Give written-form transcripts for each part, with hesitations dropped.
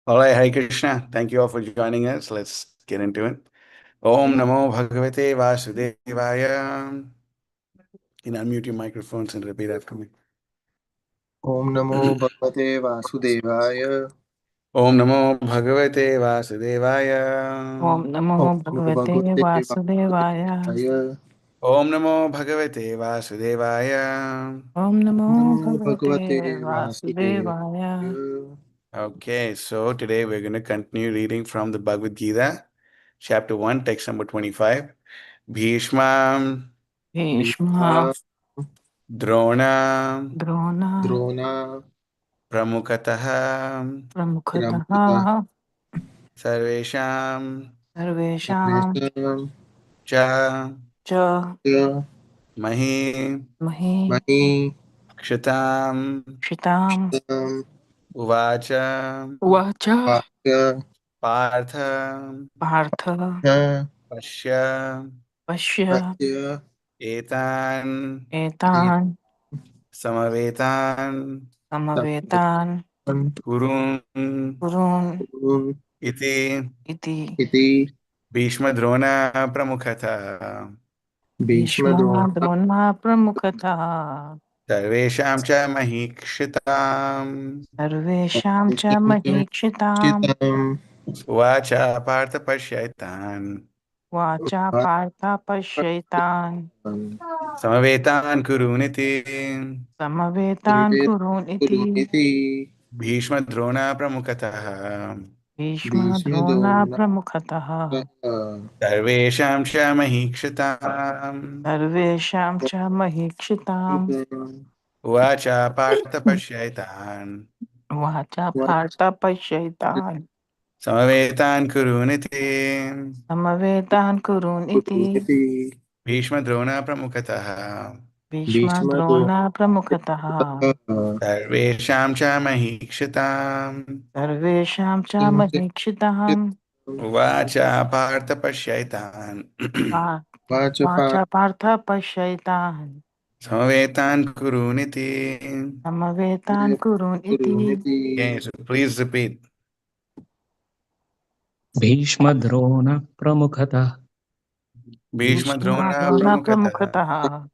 All right, Hare Krishna. Thank you all for joining us. Let's get into it. Om Namo Bhagavate Vasudevaya. You can unmute your microphones and repeat after me. Om Namo Bhagavate Vasudevaya. Om Namo Bhagavate Vasudevaya. Om Namo Om Namo Bhagavate Bhagavate Vasudevaya. Vasudevaya. Om Namo Bhagavate Vasudevaya. Om Namo Om Namo Bhagavate Bhagavate Vasudevaya. Vasudevaya. Okay, so today we're going to continue reading from the Bhagavad Gita, chapter 1, text number 25. Bhishma, Bhishma, Bhishma, Drona, Drona, Drona, Pramukataha, Pramukta, Pramukhatah, Sarvesham, Sarvesham, Sarvesham, Cha, Cha, Cha, Mahi, Mahi, Mani, Kshitam, Shitam, Tam, Uvacha, Vacha, Vakya, Partha, Partha, Tha, Pashya, Pashya, Patya, Etan, Etan, Samavetan, Samavetan, Tam, Kurun, Kurun, Kurun, Iti, Iti, Iti, Bhishma Drona Pramukhatha, Bhishma Bhishma, Drona, Drona, Pramukhatah, Sarvesham Cha Mahikshitam, Sarvesham Cha Sarvesham, Mahikshitam, Chitam, Uvacha Partha Pashyaitan, Vacha Partha Pashaitan, Samavetan Kuruniti, Samavetan Samveta Kurun Iti, Kuruniti, Bhishma Drona Pramukhatah, Bhishma Bhishma Drona Drona, Pramukhatah, Sarvesham Cha Mahikshitam, Sarvesham Cha Mahikshitam, Uvacha Partha Pashyaitan, Vacha Partha Pashaitan, Samavetan Kuruniti, Samavetan Kurun Iti, Kuruniti, Bhishma Drona Pramukhatah, Bhishma Bhishma Drona Pramukhatah, Drona, Sarvesham Cha Mahikshitam, Sarvesham Cha Mahikshitam, Uvacha Partha Pashyaitan, Vachapa Vacha Partha Pashaitan, Samavetan Kuruniti. Samavetan Kurun Iti, Kuruniti, Okay, so please repeat. भीष्मद्रोणप्रमुखतः Bhishma Bhishma Drona Drona Pramukhatah, Pramukhatah,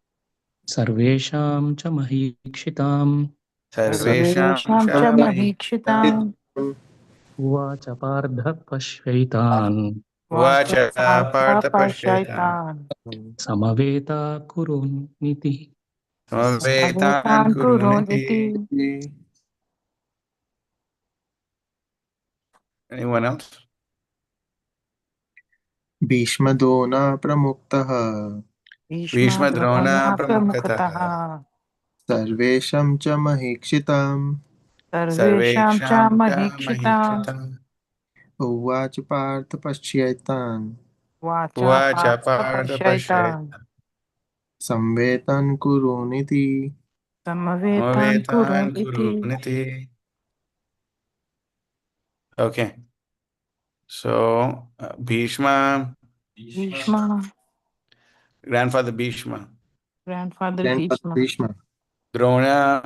सर्वेषां च महीक्षिताम् Sarvesham Sarvesham Cha Cha Mahikshitam, Mahikshitam, उवाच पार्थः पश्यैतान् Vacha Uvacha Partha Partha Pashyaitan, Pashaitan, समवेता कुरुन्निति Samavetan Samavetan Kurun Kuruniti. Iti, Anyone else? Bhishma Drona Pramuktah, Bhishma Bhishma Drona Drona Pramukhatah, Pramukhatah, Sarvesham cha Mahikshitam, Sarvesham Cha Sarvesham Cha Mahikshitam, Mahikshitam, Uvacha Partha Pashyaitan, Vacha Uvacha Partha Partha Pashaitan, Pashyaitan, Samvetan Kuruniti, Samavetan Kurun Samavetan Iti, Kuruniti. Okay, so Bhishma, Bhishma, grandfather Bhishma, Grandfather Grandfather Bhishma, Bhishma, Drona,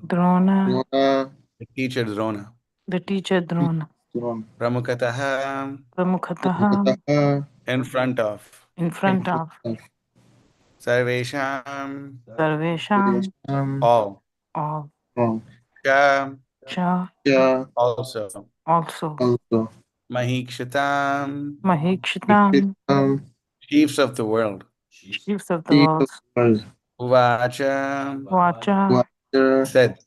Drona, Drona, the teacher Drona, the teacher Drona, Drona, Pramukataha, Pramukhatah, Pramuktaha, in front of, in in front front of, of Sarvesham, Sarvesham, Sarvesham, all, all, all, Cha, Cha, Cha, also, also, also, Mahikshitam, Mahikshitam, Iksitam, chiefs of the world, chiefs of the chief of world, the world, Uvacha, Vacha, Vacha, said,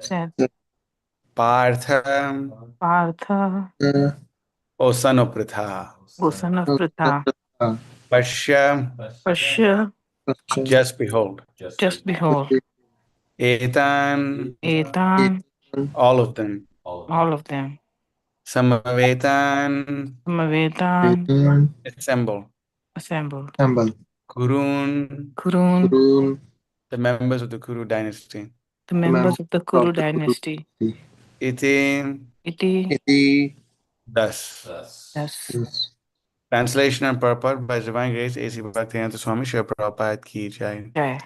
said, Partha, Partha, Satya, O son of Pritha, O son of Pritha, Pratha, Pashya, Pashya, Pascha, just behold, just behold, Etan, Etan, all of them, all of them, Samavetan, Samavetan, Vedan, assemble, assembled, Sambal, Kurun, Kurun, Kurun, the members of the Kuru dynasty, the the member members of the of Kuru the Kuru dynasty, dynasty. Iti, Iti, Iti, thus. thus, yes. Translation and purport by His Divine Grace A.C. Bhaktivedanta Swami Srila Prabhupada Ki Jai. Jai.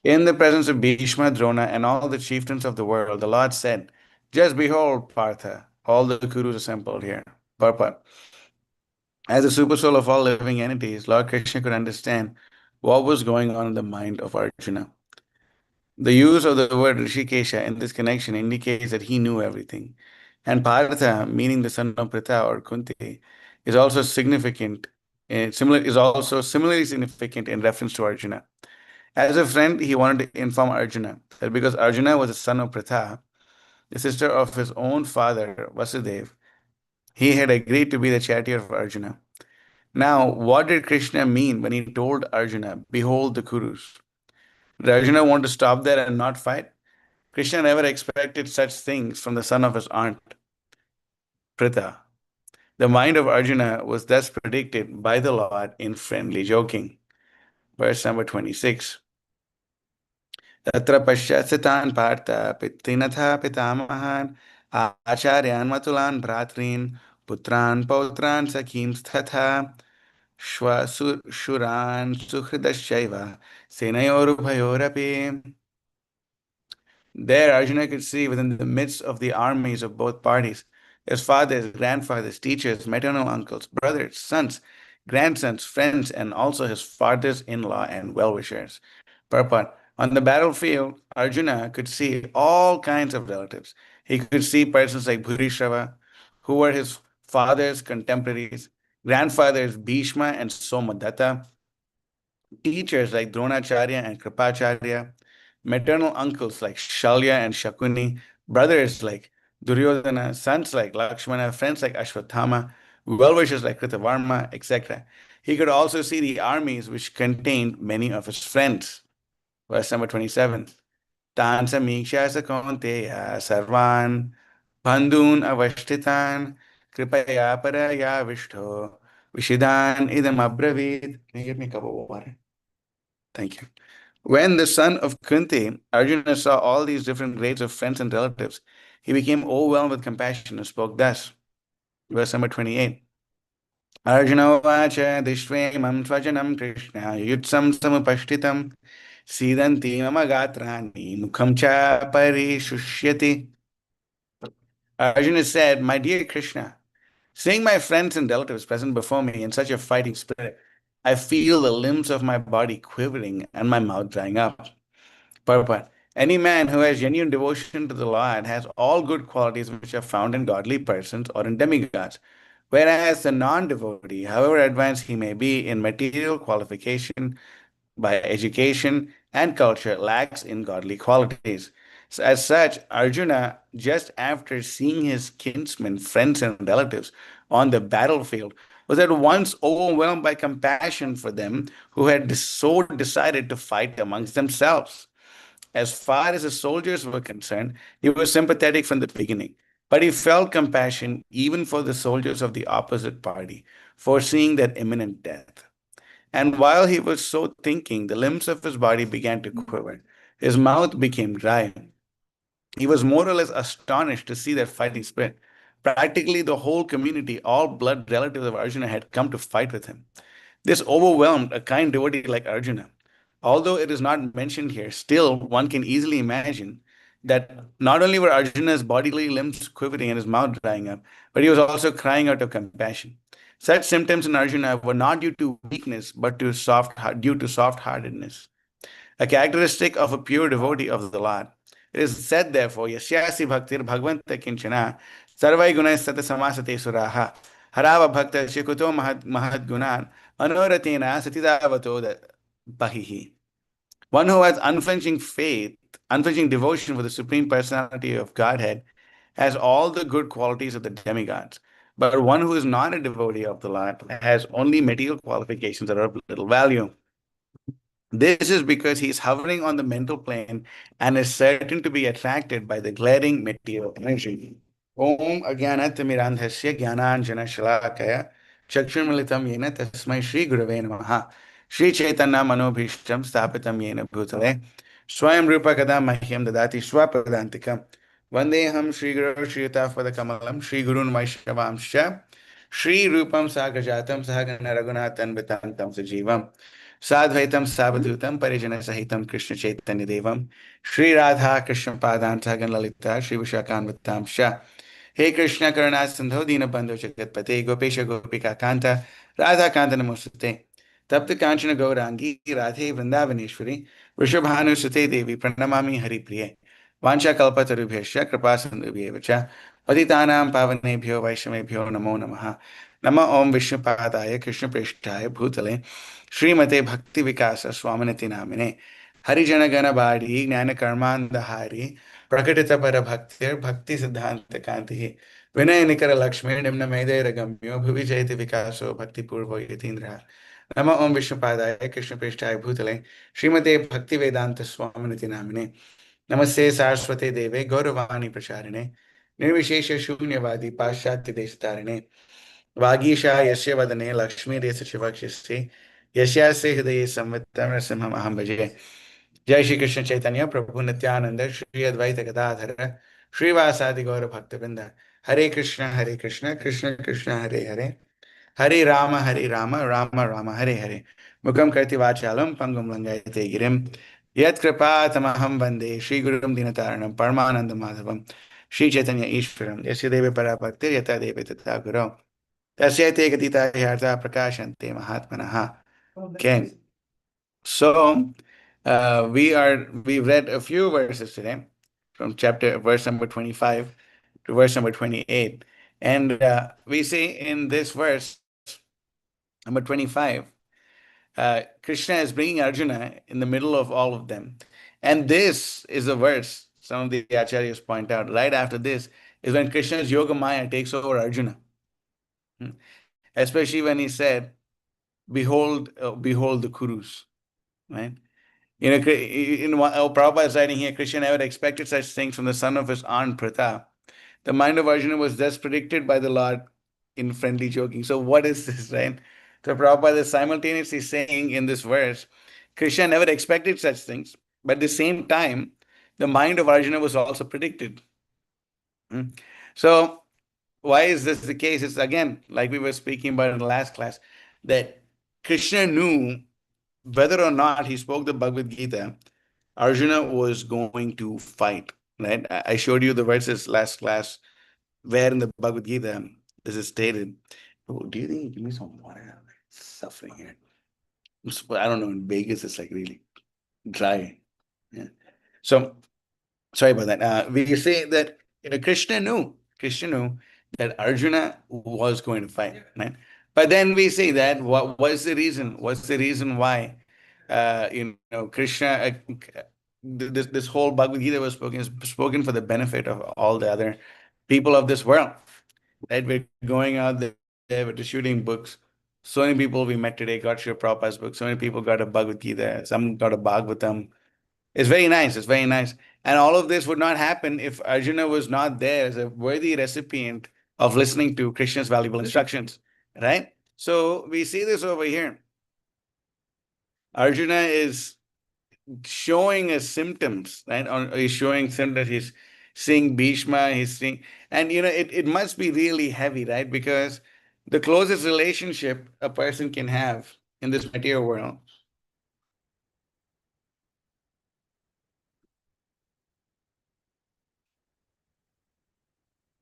In the presence of Bhishma, Drona, and all the chieftains of the world, the Lord said, just behold, Partha, all the Kurus assembled here. Purport. As the super soul of all living entities, Lord Krishna could understand what was going on in the mind of Arjuna. The use of the word Rishikesha in this connection indicates that he knew everything. And Partha, meaning the son of Pritha or Kunti, is also significant. Is also similarly significant in reference to Arjuna. As a friend, he wanted to inform Arjuna that because Arjuna was the son of Pritha, the sister of his own father, Vasudeva, he had agreed to be the charioteer of Arjuna. Now, what did Krishna mean when he told Arjuna, "Behold the Kurus"? Did Arjuna want to stop there and not fight? Krishna never expected such things from the son of his aunt, Pritha. The mind of Arjuna was thus predicted by the Lord in friendly joking. Verse number 26. तत्र पश्यसितान् पार्थ पितृनथा पितामहान् आचार्यान् मतुलान् भ्रातॄन् पुत्रान् पौत्रान् सखींस्तथा श्वशुरान् सुहृदश्चैव सेनयोरुभयोरपि. There, Arjuna could see within the midst of the armies of both parties his fathers, grandfathers, teachers, maternal uncles, brothers, sons, grandsons, friends, and also his father's in law and well wishers. Purport. On the battlefield, Arjuna could see all kinds of relatives. He could see persons like Bhurishrava, who were his father's contemporaries, grandfathers Bhishma and Somadatta, teachers like Dronacharya and Kripacharya, maternal uncles like Shalya and Shakuni, brothers like Duryodhana, sons like Lakshmana, friends like Ashwatthama, well-wishers like Kritavarma, etc. He could also see the armies which contained many of his friends. Verse number 27. Tan samiksha sa kaunteya sarvan bandhun avashtitan kripaya paraya vishto vishidan idam abravid. Can you give me a cup of water? Thank you. When the son of Kunti, Arjuna saw all these different grades of friends and relatives, he became overwhelmed with compassion and spoke thus. Verse number 28. Arjuna vacha dishvemam svajanam krishna yutsam samupashtitam sidanti mama gatrani mukham cha parishushyati. Arjuna said, "My dear Krishna, seeing my friends and relatives present before me in such a fighting spirit, I feel the limbs of my body quivering and my mouth drying up." Purport. Any man who has genuine devotion to the Lord has all good qualities which are found in godly persons or in demigods, whereas the non-devotee, however advanced he may be in material qualification, by education and culture, lacks in godly qualities. So as such, Arjuna, just after seeing his kinsmen, friends, and relatives on the battlefield, was at once overwhelmed by compassion for them who had so decided to fight amongst themselves. As far as the soldiers were concerned, he was sympathetic from the beginning, but he felt compassion even for the soldiers of the opposite party, foreseeing their imminent death. And while he was so thinking, the limbs of his body began to quiver. His mouth became dry. He was more or less astonished to see their fighting spirit. Practically the whole community, all blood relatives of Arjuna, had come to fight with him. This overwhelmed a kind devotee like Arjuna. Although it is not mentioned here, still one can easily imagine that not only were Arjuna's bodily limbs quivering and his mouth drying up, but he was also crying out of compassion. Such symptoms in Arjuna were not due to weakness, but due to soft-heartedness, a characteristic of a pure devotee of the Lord. It is said, therefore, Yasyasi bhaktir bhagavanta kinchana sarvai gunai sata samasate suraha harava bhakta shikuto mahad gunan anoratena satidavato bahihi. One who has unflinching faith, unflinching devotion for the Supreme Personality of Godhead, has all the good qualities of the demigods. But one who is not a devotee of the Lord has only material qualifications that are of little value. This is because he is hovering on the mental plane and is certain to be attracted by the glaring material energy. Om Agyanatimirandhasya Gyananjana Shalakaya Chakshurmilitam Yena Tasmai Shri Gurave Namaha Shri Chaitanya Manobhishtam Sthapitam Yena Bhutale Swayam Rupa Kada Mahyam Dadati Swapadantikam Vandeham Shri Guru Shri Yutapada Kamalam Shri Gurun Vaishnavamsha Shri Rupam Sagajatam Sahagana Raghunathan Vitantam Sajivam Sadvaitam Savadhutam Parijana Sahitam Krishna Chaitanya Devam Shri Radha Krishna Padan Sagan Lalita Shri Vishakan Vitamsha Hey Krishna Karuna Sindho Dinabandhu Jagatpate Gopesha Gopika Kanta Radha Kanta Namostate Tapta Kanchana Gaurangi Radhe Vrindavaneshwari Vrishabhanu Sute Devi Pranamami Hari Priye Vancha Kalpatarubhyasya Kripa Sindhubhyevacha Patitanam Pavanebhyo Vaishnavebhyo Namo Namaha Nama Om Vishnupadaya Krishna Preshtaya Bhutale Srimate Bhakti Vikasa Swaminati Namine Harijana Gana Badi Gnana Karmandahari Prakatita para bhaktir bhakti siddhanta kanti vinay nikara lakshmi nimna medera gamyo bhuvi jayati vikaso bhakti purvo yatindra nama om vishnupadaya krishna prishthaya bhutale srimate bhakti vedanta swaminiti namine namaste saraswate deve gauravani pracharine निर्विशेष शून्यवादी पाश्चात्य देश तारिणे वागीशा यस्य वदने लक्ष्मी देश शिवक्षिस्ते यस्यास्य हृदये संवित्तं नृसिंहम् अहं भजे जय श्री कृष्ण चैतन्य प्रभु नित्यानंद श्री अद्वैत गदाधर श्रीवासादि गौर भक्तवृंद हरे कृष्ण कृष्ण कृष्ण हरे हरे हरे राम राम राम हरे हरे मुखम करति वाचालम पंगुम लंघयते गिरिम यत्कृपातमहं वन्दे श्रीगुरुं दीनतारिणं परमानंद माधवम श्री चैतन्य ईश्वरम यस्य देवे परा भक्ति यथा देवे तथा गुरौ तस्य ते गतिता ह्यर्था प्रकाशन्ते महात्मनः okay. So we read a few verses today from chapter verse number 25 to verse number 28. And we see in this verse number 25, Krishna is bringing Arjuna in the middle of all of them. And this is a verse, some of the acharyas point out, right after this is when Krishna's Yoga Maya takes over Arjuna. Especially when he said, behold the Kurus, right? Prabhupada is writing here, Krishna never expected such things from the son of his aunt Pratha. The mind of Arjuna was thus predicted by the Lord in friendly joking. So what is this, right? So Prabhupada is simultaneously saying in this verse, Krishna never expected such things, but at the same time, the mind of Arjuna was also predicted. So why is this the case? It's again, like we were speaking about in the last class, that Krishna knew whether or not he spoke the Bhagavad Gita, Arjuna was going to fight, right? I showed you the verses last class where in the Bhagavad Gita this is stated. Oh, do you think you give me some water? I'm like suffering here. I don't know, in Vegas it's like really dry. Yeah. So sorry about that. We say that Krishna knew that Arjuna was going to fight, right? But then we say that what was the reason? What's the reason why? Krishna, this whole Bhagavad Gita was spoken for the benefit of all the other people of this world. Right? We're going out there, we're distributing books. So many people we met today got Srila Prabhupada's book. So many people got a Bhagavad Gita. Some got a Bhagavatam. It's very nice. It's very nice. And all of this would not happen if Arjuna was not there as a worthy recipient of listening to Krishna's valuable instructions, right? So we see this over here. Arjuna is showing us symptoms, right? Or he's showing symptoms. He's seeing Bhishma. He's seeing, and it must be really heavy, right? Because the closest relationship a person can have in this material world,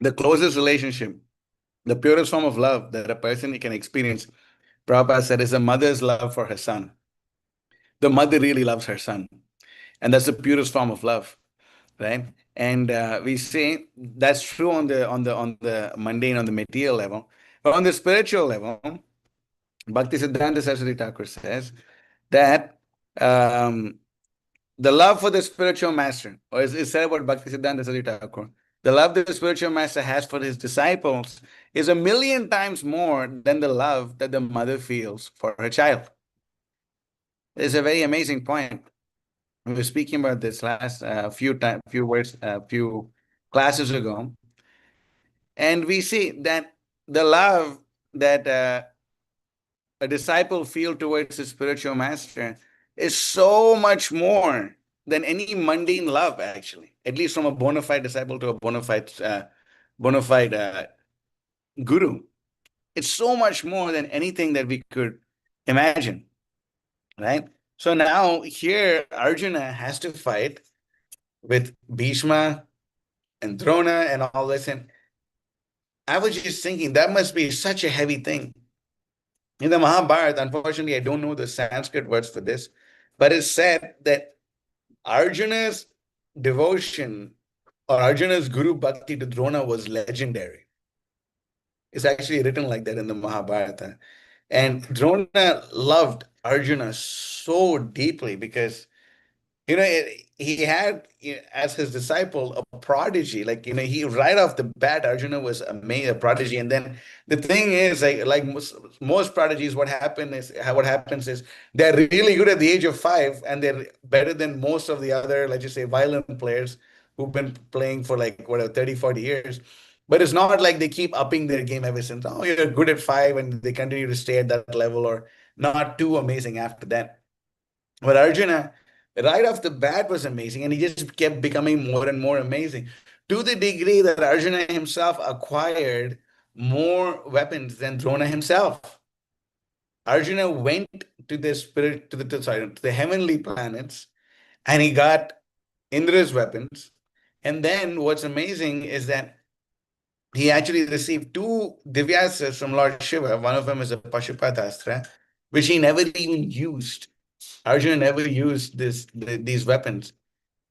the closest relationship, the purest form of love that a person can experience, Prabhupada said, is a mother's love for her son. The mother really loves her son, and that's the purest form of love, right? And we say that's true on the mundane, on the material level, but on the spiritual level, Bhakti Siddhanta Saraswati Thakur says that the love for the spiritual master, or is said about Bhakti Siddhanta Saraswati Thakur, the love that the spiritual master has for his disciples is 1,000,000 times more than the love that the mother feels for her child. It's a very amazing point. We were speaking about this last few classes ago, and we see that the love that a disciple feels towards his spiritual master is so much more than any mundane love, actually. At least from a bona fide disciple to a bona fide guru, it's so much more than anything that we could imagine, right? So now here Arjuna has to fight with Bhishma and Drona and all this. And I was just thinking that must be such a heavy thing. In the Mahabharata, unfortunately, I don't know the Sanskrit words for this, but it's said that Arjuna's devotion or Arjuna's Guru Bhakti to Drona was legendary. It's actually written like that in the Mahabharata. And Drona loved Arjuna so deeply because he had, as his disciple, a prodigy. Like, he right off the bat, Arjuna was a prodigy. And then the thing is, like most prodigies, what happens is they're really good at the age of 5, and they're better than most of the other, let's just say, violin players who've been playing for like whatever 30, 40 years. But it's not like they keep upping their game ever since. Oh, you're good at 5, and they continue to stay at that level, or not too amazing after that. But Arjuna, right off the bat, was amazing, and he just kept becoming more and more amazing to the degree that Arjuna himself acquired more weapons than Drona himself. Arjuna went to the spirit to the heavenly planets, and he got Indra's weapons. And then what's amazing is that he actually received two Divyasras from Lord Shiva. One of them is a Pashupatastra, which he never even used. Arjuna never used these weapons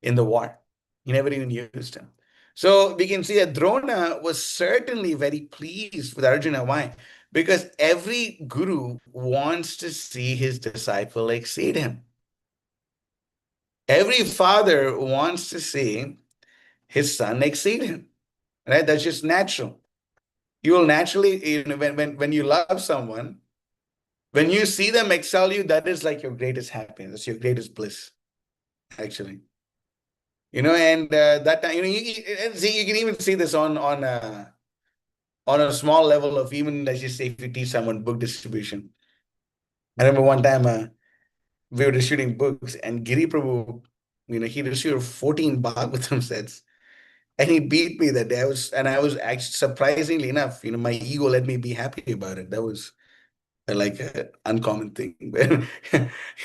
in the war. He never even used them. So we can see that Drona was certainly very pleased with Arjuna. Why? Because every guru wants to see his disciple exceed him. Every father wants to see his son exceed him. Right? That's just natural. You will naturally, when you love someone, when you see them excel you, that is like your greatest happiness, your greatest bliss, actually. And that time, you can even see this on a small level of, even, let's just say, if you teach someone book distribution. I remember one time we were distributing books, and Giri Prabhu, he distributed 14 Bhagavatam sets, and he beat me that day. I was actually, surprisingly enough, my ego let me be happy about it. That was like an uncommon thing.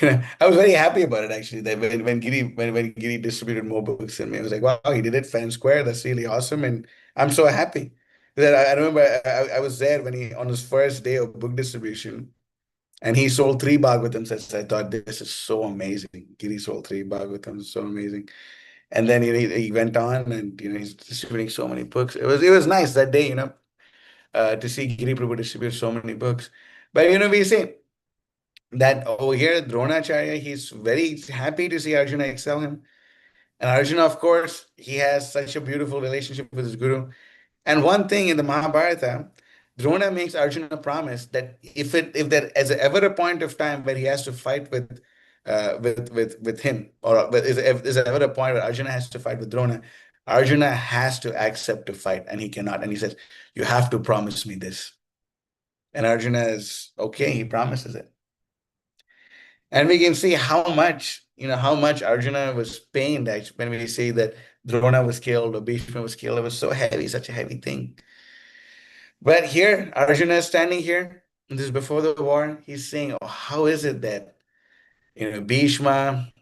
I was very happy about it, actually. That when Giri distributed more books than me, I was like, wow, he did it fair and square. That's really awesome, and I'm so happy. That I remember I was there when he, on his first day of book distribution, and he sold 3 Bhagavatam sets. I thought, this is so amazing. Giri sold 3 Bhagavatams, so amazing. And then he went on, and he's distributing so many books. It was nice that day, to see Giri Prabhu distribute so many books. But we say that over here, Dronacharya, he's very happy to see Arjuna excel him. And Arjuna, of course, he has such a beautiful relationship with his guru. And one thing in the Mahabharata, Drona makes Arjuna promise that if there is ever a point of time where he has to fight with him, or if there's ever a point where Arjuna has to fight with Drona, Arjuna has to accept to fight, and he cannot. And he says, "You have to promise me this." And Arjuna is okay. He promises it. And we can see how much Arjuna was pained, actually, when we say that Drona was killed or Bhishma was killed. It was so heavy, such a heavy thing. But here, Arjuna is standing here. And this is before the war. He's saying, "Oh, how is it that Bhishma,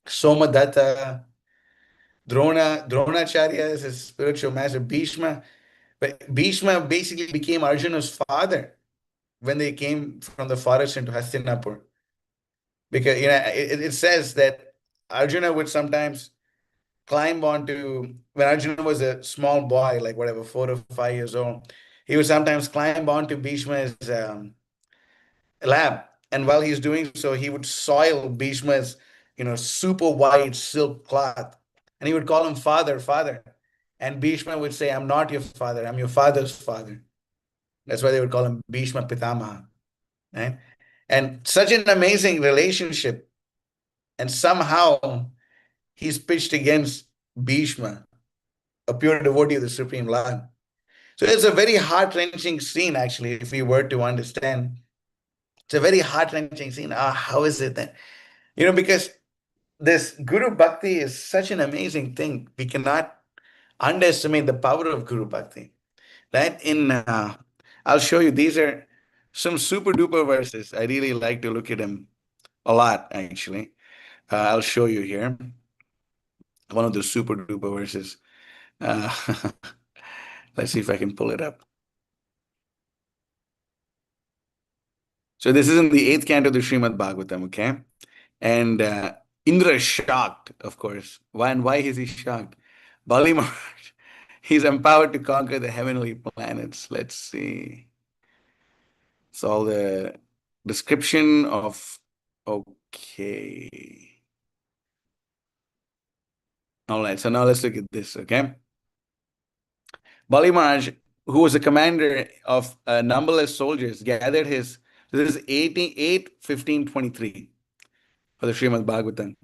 Somadatta, Dronacharya is his spiritual master, Bhishma, but Bhishma basically became Arjuna's father when they came from the forest into Hastinapur. Because it says that Arjuna would sometimes climb onto, when Arjuna was a small boy, like whatever, 4 or 5 years old, he would sometimes climb onto Bhishma's lab. And while he's doing so, he would soil Bhishma's, super white silk cloth. And he would call him father, father. And Bhishma would say, "I'm not your father, I'm your father's father." That's why they would call him Bhishma Pitamaha. Right? And such an amazing relationship. And somehow he's pitched against Bhishma, a pure devotee of the Supreme Lord. So it's a very heart-wrenching scene, actually, if we were to understand. It's a very heart-wrenching scene. How is it that, because this Guru Bhakti is such an amazing thing. We cannot underestimate the power of Guru Bhakti. Right? I'll show you. These are some super duper verses. I really like to look at them a lot, actually. I'll show you here one of the super duper verses. Uh, Let's see if I can pull it up. So this is in the 8th canto of the Srimad Bhagavatam, okay? And Indra is shocked, of course. Why and why is he shocked? Bali Maharaj, he's empowered to conquer the heavenly planets. Let's see. It's all the description of, okay. All right, so now let's look at this, okay? Bali Maharaj, who was a commander of numberless soldiers, gathered his, this is 88:15:23 for the Srimad Bhagavatam.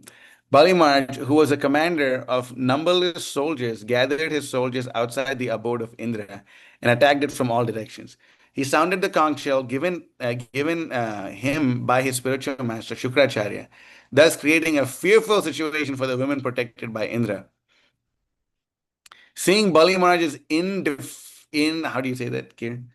Bali Maharaj, who was a commander of numberless soldiers, gathered his soldiers outside the abode of Indra and attacked it from all directions. He sounded the conch shell given him by his spiritual master Shukracharya, thus creating a fearful situation for the women protected by Indra. Seeing Bali Maharaj's how do you say that, Kiran?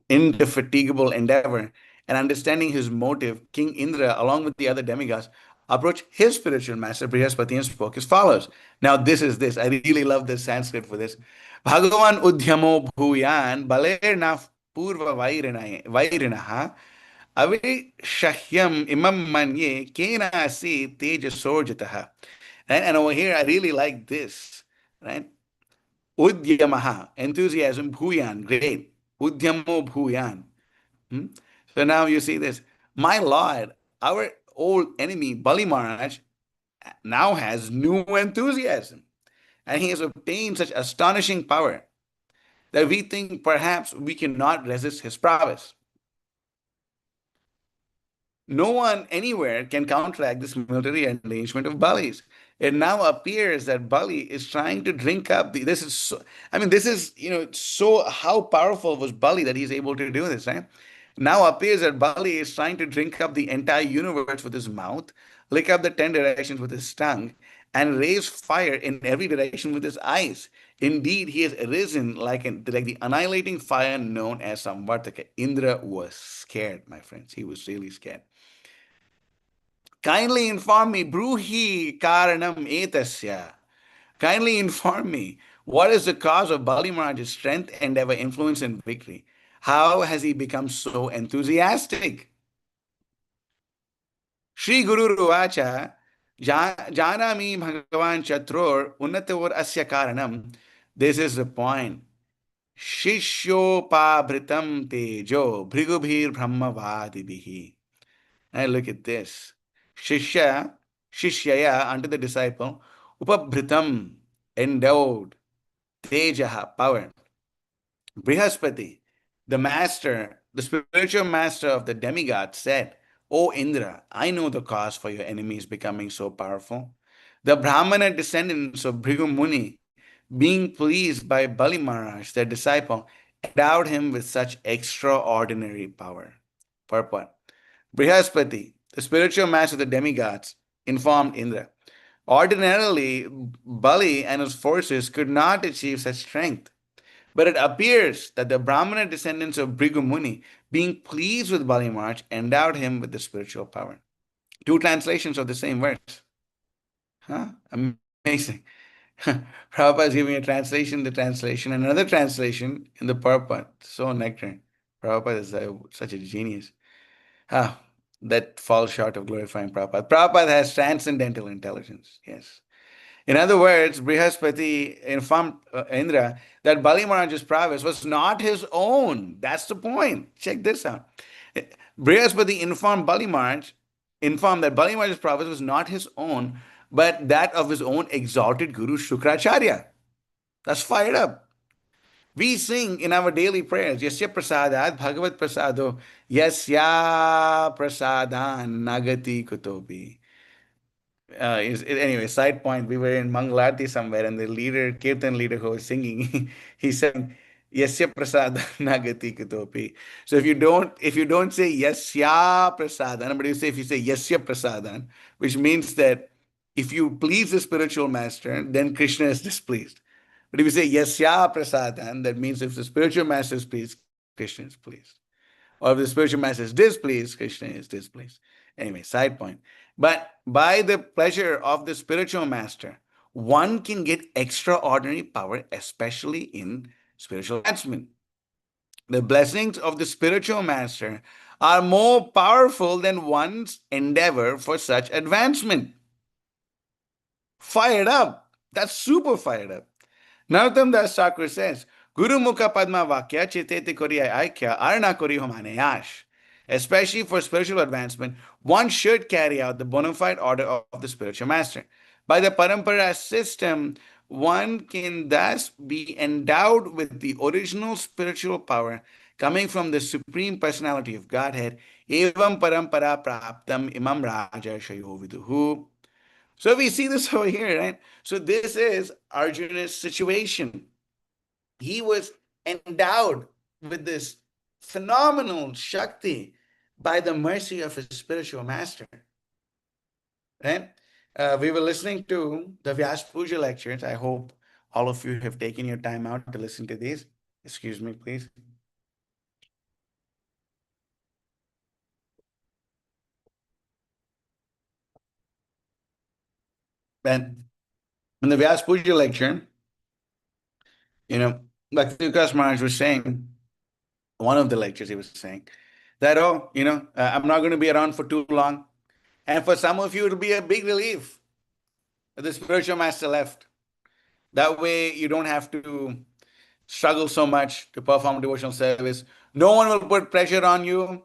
Indefatigable endeavor and understanding his motive, King Indra, along with the other demigods, approached his spiritual master Brihaspati and spoke as follows. Now, this is this. I really love this Sanskrit for this. Bhagavan udhyamo bhuyan baler na purva vairinaha avishahyam imam manye kena asi tejasorjataha. Right? And over here, I really like this. Right? Udyamaha, enthusiasm, bhuyan, great. Udyamo bhuyan. Hmm? So now you see this. My Lord, our old enemy, Bali Maharaj, now has new enthusiasm. And he has obtained such astonishing power that we think perhaps we cannot resist his prowess. No one anywhere can counteract this military arrangement of Bali's. It now appears that Bali is trying to drink up the. This is so. I mean, this is so. How powerful was Bali that he's able to do this, right? Now appears that Bali is trying to drink up the entire universe with his mouth, lick up the 10 directions with his tongue, and raise fire in every direction with his eyes. Indeed, he has arisen like the annihilating fire known as Samvartaka. Indra was scared, my friends. He was really scared. Kindly inform me, Bruhi Karanam Etasya. Kindly inform me, what is the cause of Bali Maharaj's strength, endeavor, influence, and victory? How has he become so enthusiastic? Shri Guru Ruvacha, Janami Bhagavan Chatror, Unnatavar Asya Karanam. This is the point. Shishyopabritam Tejo, Bhrigubhir Brahmavadibihi. Now look at this. Shishyaya, unto the disciple, Upabhritam, endowed, Tejaha, power. Brihaspati, the master, the spiritual master of the demigod, said, O Indra, I know the cause for your enemies becoming so powerful. The Brahmana descendants of Bhrigu Muni, being pleased by Bali Maharaj, their disciple, endowed him with such extraordinary power. Purport. Brihaspati, the spiritual master of the demigods, informed Indra. Ordinarily, Bali and his forces could not achieve such strength. But it appears that the Brahmana descendants of Bhrigu Muni, being pleased with Bali Maharaj, endowed him with the spiritual power. Two translations of the same verse. Huh? Amazing. Prabhupada is giving a translation, the translation, and another translation in the purport. So nectar. Prabhupada is such a genius. Ah, that falls short of glorifying Prabhupada. Prabhupada has transcendental intelligence. Yes. In other words, Brihaspati informed Indra that Bali Maharaj's prowess was not his own. That's the point. Check this out. Brihaspati informed that Bali Maharaj's prowess was not his own, but that of his own exalted guru Shukracharya. That's fired up. We sing in our daily prayers, Yasya prasadat bhagavat prasado, Yasya prasadan nagati kutobi. Anyway, side point, we were in Mangalati somewhere, and the leader, Kirtan leader who was singing, he sang, Yasya prasad nagati kutopi. So if you don't say Yasya prasadan, but if you say Yasya prasadan, which means that if you please the spiritual master, then Krishna is displeased. But if you say Yasya prasadan, that means if the spiritual master is pleased, Krishna is pleased. Or if the spiritual master is displeased, Krishna is displeased. Anyway, side point. But by the pleasure of the spiritual master, one can get extraordinary power, especially in spiritual advancement. The blessings of the spiritual master are more powerful than one's endeavor for such advancement. Fired up. That's super fired up. Narottam Das Thakur says, Guru Mukha Padma Vakya Chitete Koriya Aikya Arna Kori Homane Yash. Especially for spiritual advancement, one should carry out the bona fide order of the spiritual master. By the Parampara system, one can thus be endowed with the original spiritual power coming from the Supreme Personality of Godhead. Evam Parampara Praptam Imam Raja Shayo Viduhu. So we see this over here, right? So this is Arjuna's situation. He was endowed with this phenomenal Shakti by the mercy of his spiritual master. Right? We were listening to the Vyas Puja lectures. I hope all of you have taken your time out to listen to these. Excuse me, please. And in the Vyas Puja lecture, Bhakti Vikas Maharaj was saying, one of the lectures he was saying, that, I'm not going to be around for too long. And for some of you, it'll be a big relief that the spiritual master left. That way, you don't have to struggle so much to perform devotional service. No one will put pressure on you.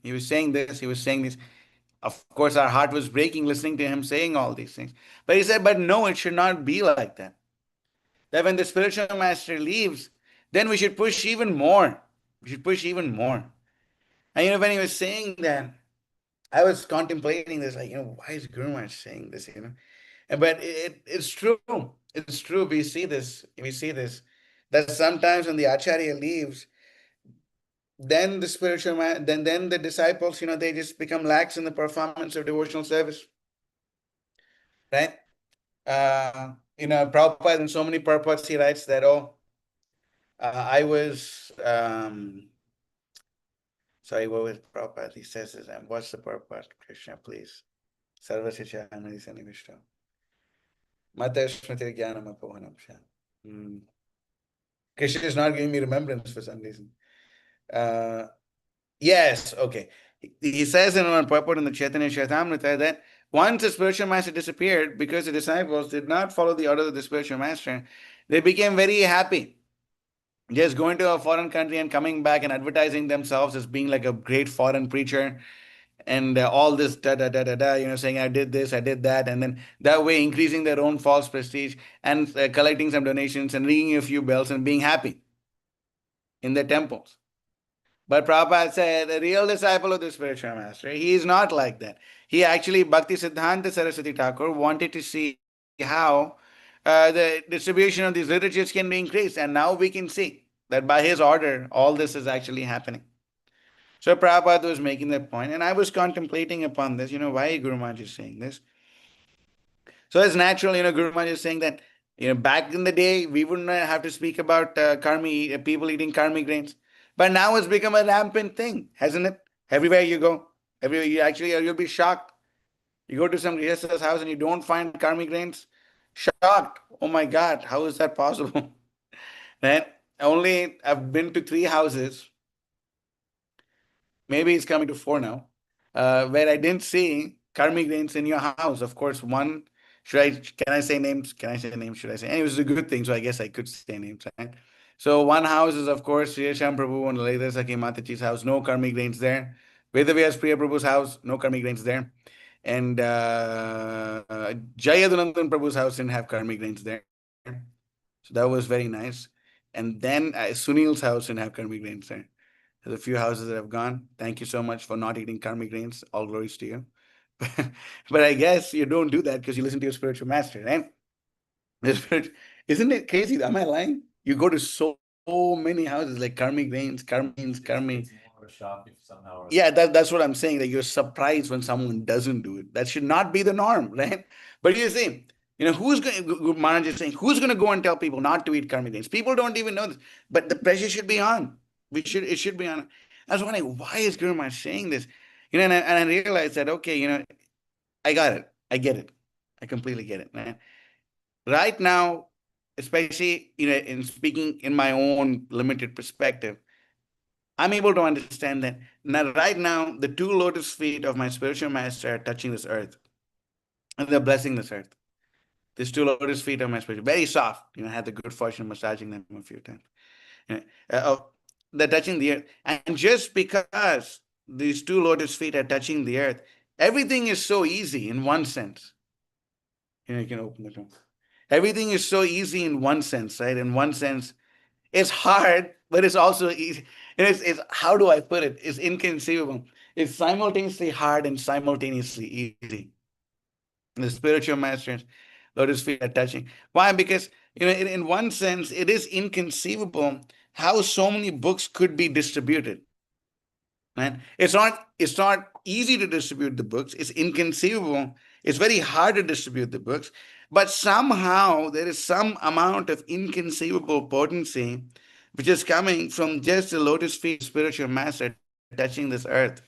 He was saying this, he was saying this. Of course, our heart was breaking listening to him saying all these things. But he said, but no, it should not be like that. That when the spiritual master leaves, then we should push even more. We should push even more. And when he was saying that, I was contemplating this, like, why is Guru Maharaj saying this, But it's true. It's true. We see this. That sometimes when the Acharya leaves, then the spiritual man, then the disciples, they just become lax in the performance of devotional service. Right? Prabhupada in so many purports, he writes that, I was sorry, what was Prabhupada? He says this, and what's the purport? Krishna, please. Sarvasya Anadi Sanivishta. Mata Smriti Jnanam Apohanam Sha. Krishna is not giving me remembrance for some reason. Yes, okay. He says in one purport in the Chaitanya Charitamrita that once the spiritual master disappeared, because the disciples did not follow the order of the spiritual master, they became very happy. Just going to a foreign country and coming back and advertising themselves as being like a great foreign preacher and all this da da da da da, saying I did this, I did that, and then that way increasing their own false prestige and collecting some donations and ringing a few bells and being happy in their temples. But Prabhupada said, the real disciple of the spiritual master, he is not like that. He actually, Bhakti Siddhanta Saraswati Thakur wanted to see how the distribution of these literatures can be increased. And now we can see that by his order, all this is actually happening. So Prabhupada was making that point, and I was contemplating upon this, why Guru Maharaj is saying this. So it's natural, Guru Maharaj is saying that, back in the day, we wouldn't have to speak about people eating karmi grains. But now it's become a rampant thing, hasn't it? Everywhere you go, you'll be shocked. You go to some Grihastha's house and you don't find karmi grains. Shocked. Oh my God, how is that possible? Right? I've been to 3 houses. Maybe it's coming to 4 now, where I didn't see karmi grains in your house. Of course, one, can I say names? Can I say names? Should I say? Anyway, it was a good thing, so I guess I could say names, right? So one house is, of course, Sri Sham Prabhu and Lalita Sakhi Mataji's house, no karmi grains there. Vedavyas Priya Prabhu's house, no karmi grains there. And Jayadunandan Prabhu's house didn't have karmi grains there. So that was very nice. And then Sunil's house didn't have karmi grains there. There's a few houses that have gone. Thank you so much for not eating karmic grains. All glories to you. But I guess you don't do that because you listen to your spiritual master, right? Isn't it crazy? Am I lying? You go to so many houses like karmic grains, karmi. Yeah, that's what I'm saying. That you're surprised when someone doesn't do it. That should not be the norm, right? But you see, who's going? Maharaj is saying, who's going to go and tell people not to eat karmic grains? People don't even know this, but the pressure should be on. It should be on. I was wondering, why is Guru Maharaj saying this? And I realized that, okay, I got it. I get it. I completely get it, man. Right now, especially in speaking in my own limited perspective, I'm able to understand that now, right now, the two lotus feet of my spiritual master are touching this earth, and they're blessing this earth. These two lotus feet of my spiritual, very soft. I had the good fortune of massaging them a few times. You know, they're touching the earth, and just because these two lotus feet are touching the earth, everything is so easy in one sense. You can open the door. Everything is so easy in one sense, right? In one sense, it's hard, but it's also easy. And it's how do I put it? It's inconceivable. It's simultaneously hard and simultaneously easy. The spiritual masters, lotus feet are touching. Why? Because in one sense, it is inconceivable how so many books could be distributed. Right? It's not easy to distribute the books. It's inconceivable. It's very hard to distribute the books. But somehow there is some amount of inconceivable potency which is coming from just the lotus feet spiritual master touching this earth.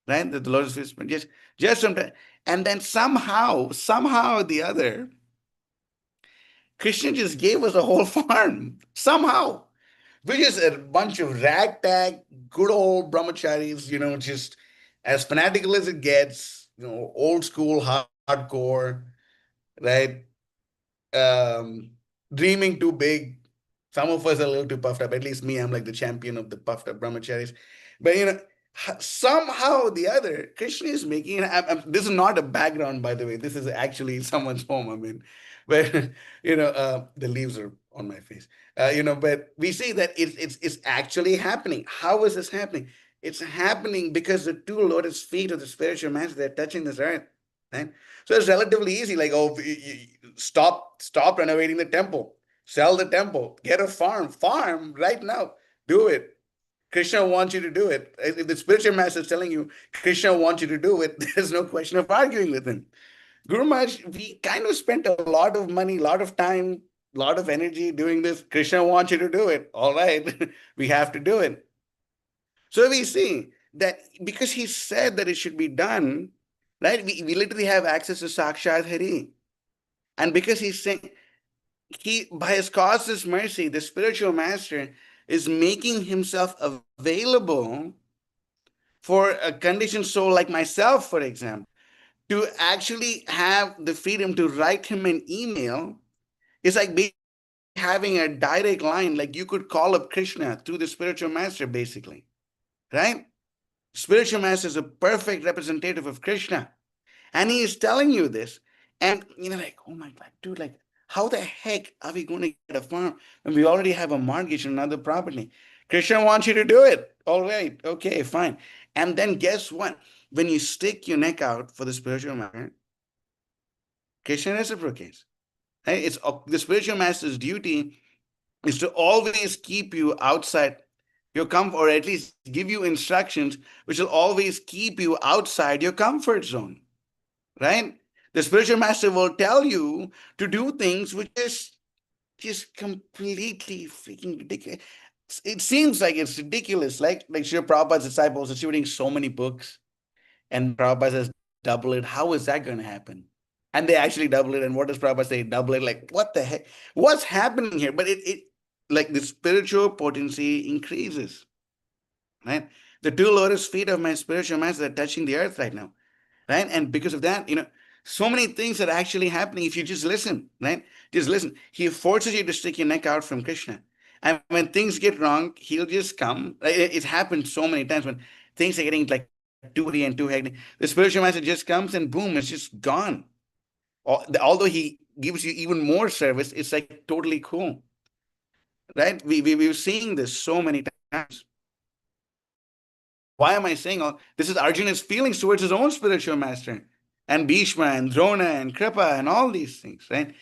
Right? The lotus feet just from and then somehow or the other, Krishna just gave us a whole farm. Somehow. We're just a bunch of ragtag, good old brahmacharis, just as fanatical as it gets, old school, hardcore, right? Um, Dreaming too big. Some of us are a little too puffed up. At least me, I'm like the champion of the puffed up brahmacharis. But somehow or the other, Krishna is making. This is not a background, by the way. This is actually someone's home. I mean, but the leaves are on my face. But we see that it's actually happening. How is this happening? It's happening because the two lotus feet of the spiritual master, they're touching this earth, right? So it's relatively easy. Like, oh, stop renovating the temple, sell the temple, get a farm right now, do it. Krishna wants you to do it. If the spiritual master is telling you Krishna wants you to do it, there's no question of arguing with him. Guru Maharaj, we kind of spent a lot of money, a lot of time, a lot of energy doing this. Krishna wants you to do it. All right, we have to do it. So we see that because he said that it should be done, right? We literally have access to Sakshat Hari. And because he's saying, by his causeless mercy, the spiritual master is making himself available for a conditioned soul like myself, for example, to actually have the freedom to write him an email. It's like having a direct line, like you could call up Krishna through the spiritual master, basically, right? Spiritual master is a perfect representative of Krishna. And he is telling you this. And like, oh my God, dude, like, how the heck are we going to get a farm when we already have a mortgage on another property? Krishna wants you to do it. All right. Okay, fine. And then guess what? When you stick your neck out for the spiritual master, Krishna reciprocates. Right? It's the spiritual master's duty is to always keep you outside your comfort, or at least give you instructions which will always keep you outside your comfort zone. Right? The spiritual master will tell you to do things which is just completely freaking ridiculous. It seems like it's ridiculous. Like Srila Prabhupada's disciples are shooting so many books, and Prabhupada says double it. How is that going to happen? And they actually double it. And what does Prabhupada say? Double it. Like, what the heck? What's happening here? But it like the spiritual potency increases. Right? The two lotus feet of my spiritual master are touching the earth right now. Right? And because of that, so many things are actually happening if you just listen, right? Just listen. He forces you to stick your neck out from Krishna. And when things get wrong, he'll just come. It happened so many times when things are getting like too heavy and too hectic. The spiritual master just comes and boom, it's just gone. Although he gives you even more service, it's like totally cool. Right? We've seen this so many times. Why am I saying all this? Is Arjuna's feelings towards his own spiritual master, and Bhishma and Drona and Kripa and all these things, right?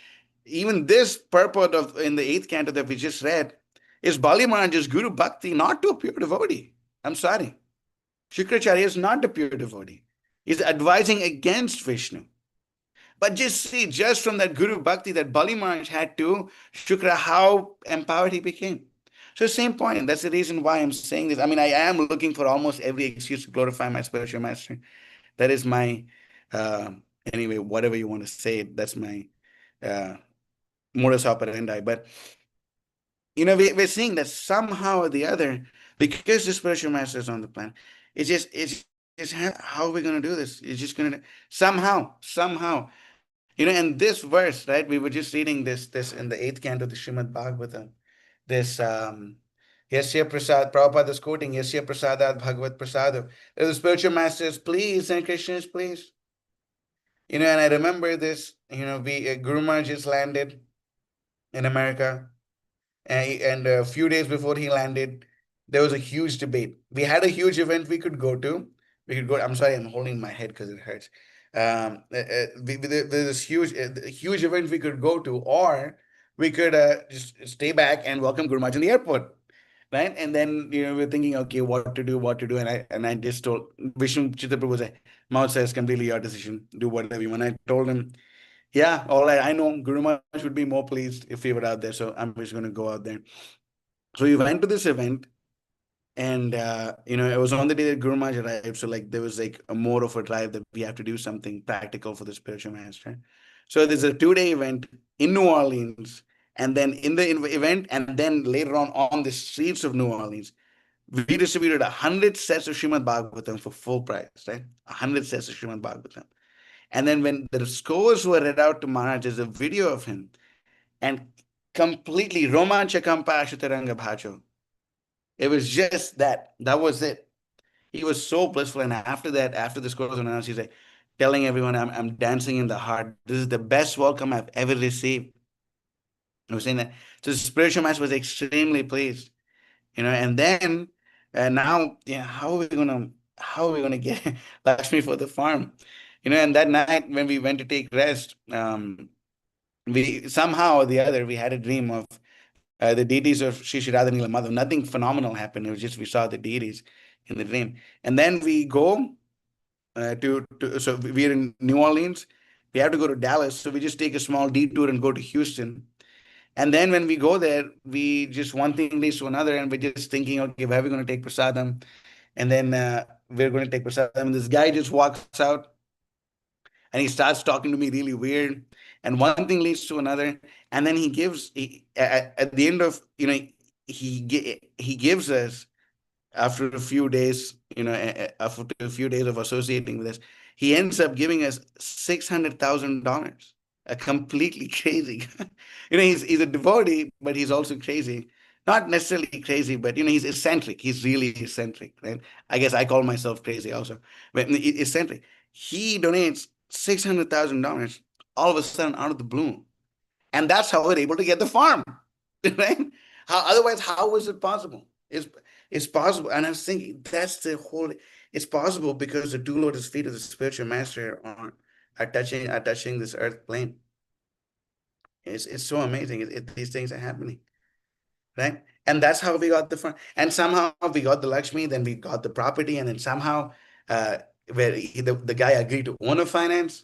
Even this purport of in the eighth canto that we just read is Bali Maharaj's Guru Bhakti, not to a pure devotee. I'm sorry. Shukracharya is not a pure devotee. He's advising against Vishnu. But just see, just from that Guru Bhakti that Bali Maharaj had to Shukra, how empowered he became. So same point. That's the reason why I'm saying this. I mean, I am looking for almost every excuse to glorify my spiritual master. That is my, uh, anyway, whatever you want to say, that's my uh, modus operandi. But we're seeing that somehow or the other, because the spiritual master is on the planet, it's just how are we going to do this? It's just going to somehow. And this verse, right? We were just reading this in the eighth canto of the Srimad Bhagavatam. This Yasya Prasad, Prabhupada is quoting Yasya Prasadat Bhagavat Prasado. The spiritual masters, please, and Krishna's please. And I remember this, we Guru Maharaj just landed in America, and a few days before he landed, there was a huge debate. We had a huge event we could go to. We could go. I'm sorry, I'm holding my head because it hurts. There's this huge event we could go to, or we could just stay back and welcome Guru Maharaj in the airport, right? And then we're thinking, okay, what to do, and I just told Vishnu Chitraprabhu was like, Mahotsaha, it's completely your decision. Do whatever you want. I told him, yeah, all right. I know Guru Maharaj would be more pleased if we were out there, so I'm just going to go out there. So we went to this event, and it was on the day that Guru Maharaj arrived. So like there was like a more of a drive that we have to do something practical for the spiritual master. So there's a 2-day event in New Orleans, and then in the event, and then later on the streets of New Orleans, we distributed 100 sets of Srimad Bhagavatam for full price, right? 100 sets of Srimad Bhagavatam. And then when the scores were read out to Maharaj, there's a video of him, and completely Romanchakam Pashutaranga Bhajo. It was just that. That was it. He was so blissful. And after that, after the scores were announced, he's like telling everyone, I'm dancing in the heart. This is the best welcome I've ever received. I was saying that. So the spiritual master was extremely pleased. And then now, how are we gonna get Lakshmi for the farm? And that night when we went to take rest, we somehow or the other we had a dream of the deities of Sri Sri Radhanila Madhav. Nothing phenomenal happened. It was just we saw the deities in the dream. And then we go so we're in New Orleans. We have to go to Dallas. So we just take a small detour and go to Houston. And then when we go there, we just one thing leads to another, and we're just thinking, okay, where are we going to take prasadam? And then we're going to take prasadam. And this guy just walks out, and he starts talking to me really weird, and one thing leads to another, and then at the end of he gives us, after a few days, after a few days of associating with us, he ends up giving us $600,000. A completely crazy. He's a devotee, but he's also crazy. Not necessarily crazy, but he's eccentric. He's really eccentric, right? I guess I call myself crazy also, but eccentric. He donates $600,000 all of a sudden out of the blue, and that's how we're able to get the farm, right? Otherwise, how was it possible? It's possible, and I was thinking that's the whole. It's possible because the two lotus feet of the spiritual master are touching this earth plane. It's so amazing. These things are happening, right? And that's how we got the farm, and somehow we got the Lakshmi. Then we got the property, and then somehow, uh, where the guy agreed to own a finance.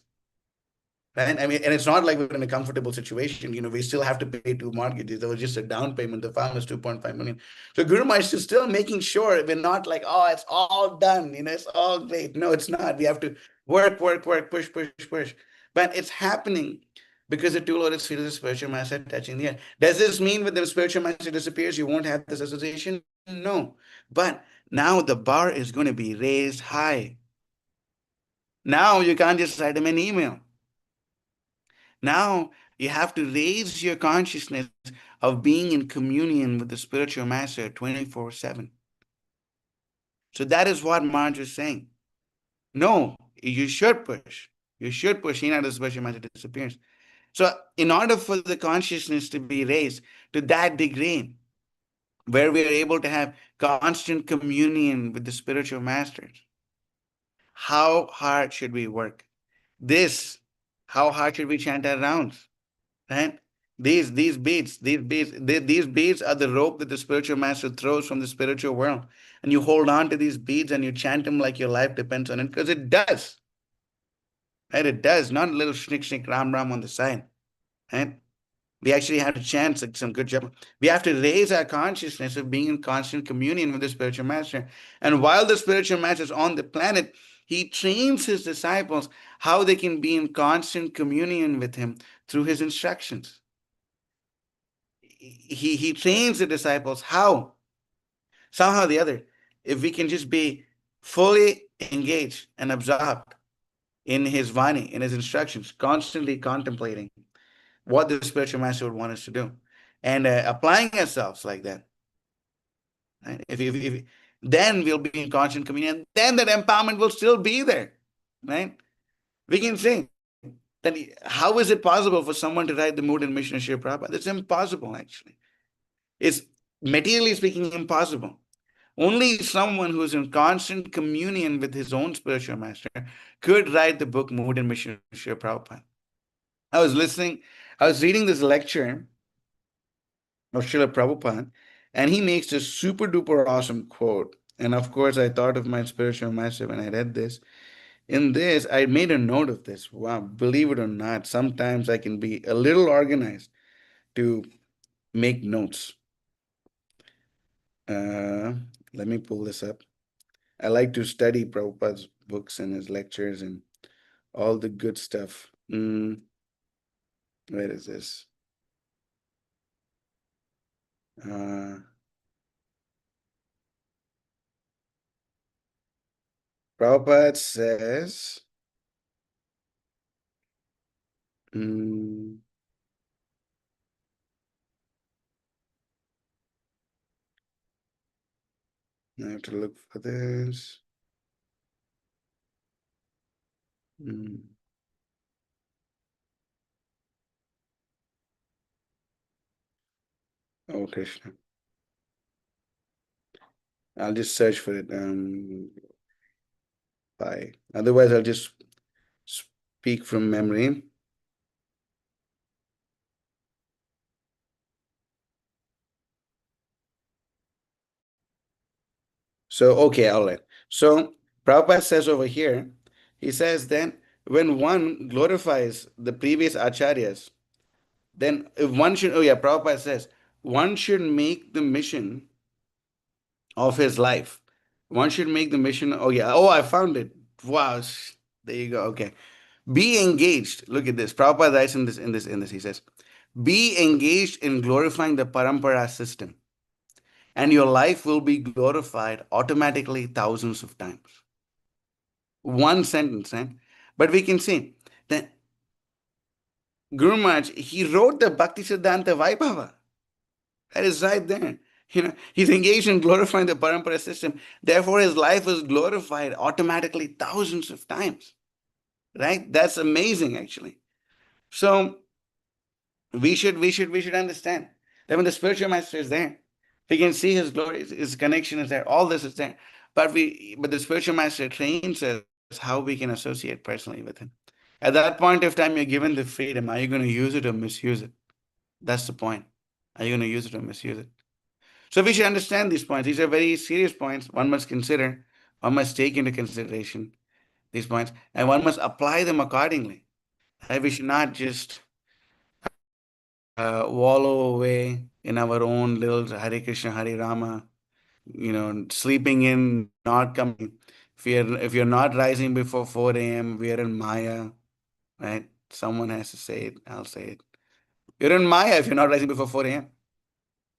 Right? I mean, and it's not like we're in a comfortable situation. We still have to pay 2 mortgages. There was just a down payment. The farm is 2.5 million. So Guru Maharaj is still making sure we're not like, oh, it's all done. It's all great. No, it's not. We have to work, push. But it's happening because the two lotus feet of the spiritual master touching the earth. Does this mean when the spiritual master disappears, you won't have this association? No. But now the bar is going to be raised high. Now you can't just write him an email. Now you have to raise your consciousness of being in communion with the spiritual master 24/7. So that is what Maharaj is saying. No, you should push. You should push in the spiritual master disappears. So in order for the consciousness to be raised to that degree, where we are able to have constant communion with the spiritual masters, how hard should we work? How hard should we chant our rounds? Right? These beads are the rope that the spiritual master throws from the spiritual world. And you hold on to these beads and you chant them like your life depends on it, because it does. Right? It does, not a little shnick ram on the side. Right? We actually have to chant some good job. We have to raise our consciousness of being in constant communion with the spiritual master. And while the spiritual master is on the planet, he trains his disciples how they can be in constant communion with him through his instructions. he trains the disciples how somehow or the other, if we can just be fully engaged and absorbed in his Vani, in his instructions, constantly contemplating what the spiritual master would want us to do, and applying ourselves like that. Right? If then we'll be in constant communion. Then that empowerment will still be there, right? We can say that how is it possible for someone to write the mood and mission of Srila Prabhupada? It's impossible, actually. It's materially speaking impossible. Only someone who is in constant communion with his own spiritual master could write the book Mood and Mission of Srila Prabhupada. I was listening, I was reading this lecture of Srila Prabhupada, and he makes this super duper awesome quote. And of course, I thought of my spiritual master when I read this. In this, I made a note of this. Wow, believe it or not, sometimes I can be a little organized to make notes. Uh, Let me pull this up. I like to study Prabhupada's books and his lectures and all the good stuff. Where is this? Prabhupada says, I have to look for this. Oh, Krishna. I'll just search for it. Bye. Otherwise, I'll just speak from memory. So, okay, all right. So, Prabhupada says over here, he says then when one glorifies the previous acharyas, then if one should, oh yeah, Prabhupada says one should make the mission of his life. One should make the mission. Oh yeah, oh I found it. Wow, there you go. Okay, be engaged. Look at this. Prabhupada writes in this. He says, be engaged in glorifying the parampara system, and your life will be glorified automatically thousands of times. One sentence, right? But we can see that Guru Maharaj, he wrote the Bhakti Siddhanta Vaibhava. That is right there. He's engaged in glorifying the parampara system. Therefore, his life is glorified automatically thousands of times. Right? That's amazing, actually. So we should understand that when the spiritual master is there, we can see his glory, his connection is there, all this is there. But the spiritual master trains us how we can associate personally with him. At that point of time, you're given the freedom. Are you going to use it or misuse it? That's the point. Are you going to use it or misuse it? So we should understand these points. These are very serious points. One must consider, one must take into consideration these points, and one must apply them accordingly. And we should not just wallow away in our own little Hare Krishna, Hare Rama, sleeping in, not coming. If you're not rising before 4 a.m., we are in Maya, right? Someone has to say it. I'll say it. You're in Maya if you're not rising before 4 a.m.